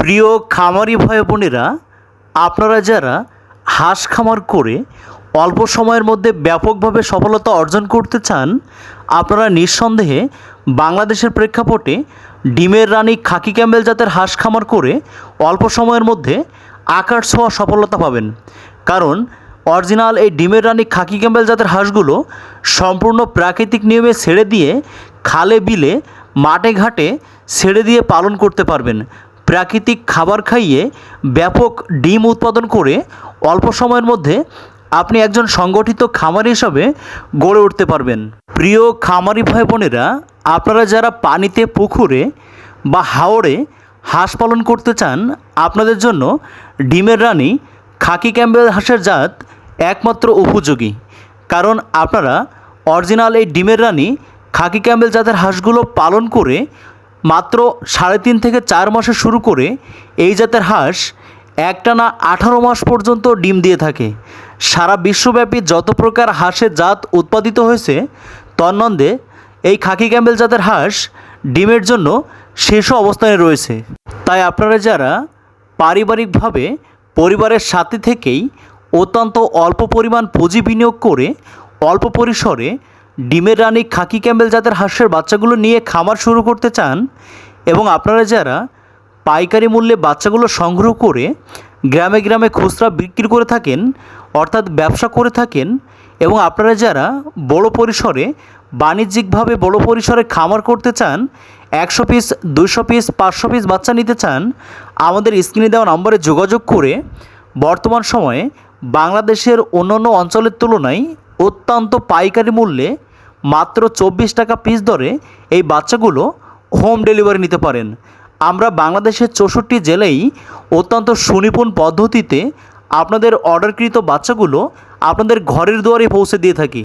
প্রিয় খামারি ভাই বোনেরা, আপনারা যারা হাঁস খামার করে অল্প সময়ের মধ্যে ব্যাপকভাবে সফলতা অর্জন করতে চান, আপনারা নিঃসন্দেহে বাংলাদেশের প্রেক্ষাপটে ডিমের রানী খাকি ক্যাম্বেল জাতের হাঁস খামার করে অল্প সময়ের মধ্যে আকাশ ছোঁয়া সফলতা পাবেন। কারণ অরিজিনাল এই ডিমের রানী খাকি ক্যাম্বেল জাতের হাঁসগুলো সম্পূর্ণ প্রাকৃতিক নিয়মে ছেড়ে দিয়ে খালে বিলে মাঠে ঘাটে ছেড়ে দিয়ে পালন করতে পারবেন। প্রাকৃতিক খাবার খাইয়ে ব্যাপক ডিম উৎপাদন করে অল্প সময়ের মধ্যে আপনি একজন সংগঠিত খামারি হিসাবে গড়ে উঠতে পারবেন। প্রিয় খামারি ভাই বোনেরা, আপনারা যারা পানিতে, পুকুরে বা হাওড়ে হাঁস পালন করতে চান, আপনাদের জন্য ডিমের রানী খাকি ক্যাম্বেল হাঁসের জাত একমাত্র উপযোগী। কারণ আপনারা অরিজিনাল এই ডিমের রানী খাকি ক্যাম্বেল জাতের হাঁসগুলো পালন করে মাত্র 3.5 থেকে 4 মাসে শুরু করে এই জাতের হাঁস একটানা 18 মাস পর্যন্ত ডিম দিয়ে থাকে। সারা বিশ্বব্যাপী যত প্রকার হাঁসের জাত উৎপাদিত হয়েছে, তন্মধ্যে এই খাকি ক্যাম্বেল জাতের হাঁস ডিমের জন্য শীর্ষ অবস্থানে রয়েছে। তাই আপনারা যারা পারিবারিকভাবে পরিবারের সাথে থেকেই অত্যন্ত অল্প পরিমাণ পুঁজি বিনিয়োগ করে অল্প পরিসরে ডিমের রানী খাকি ক্যাম্বেল জাতের হাঁসের বাচ্চাগুলো নিয়ে খামার শুরু করতে চান, এবং আপনারা যারা পাইকারি মূল্যে বাচ্চাগুলো সংগ্রহ করে গ্রামে গ্রামে খুচরা বিক্রি করে থাকেন, অর্থাৎ ব্যবসা করে থাকেন, এবং আপনারা যারা বড় পরিসরে বাণিজ্যিকভাবে বড় পরিসরে খামার করতে চান, 100 পিস, 200 পিস, 500 পিস বাচ্চা নিতে চান, আমাদের স্ক্রিনে দেওয়া নম্বরে যোগাযোগ করে বর্তমান সময়ে বাংলাদেশের অন্যান্য অঞ্চলের তুলনায় অত্যন্ত পাইকারি মূল্যে মাত্র 24 টাকা পিস দরে এই বাচ্চাগুলো হোম ডেলিভারি নিতে পারেন। আমরা বাংলাদেশের 64 জেলায় অত্যন্ত সুনিপুণ পদ্ধতিতে আপনাদের অর্ডারকৃত বাচ্চাগুলো আপনাদের ঘরের দুয়ারে পৌঁছে দিয়ে থাকি।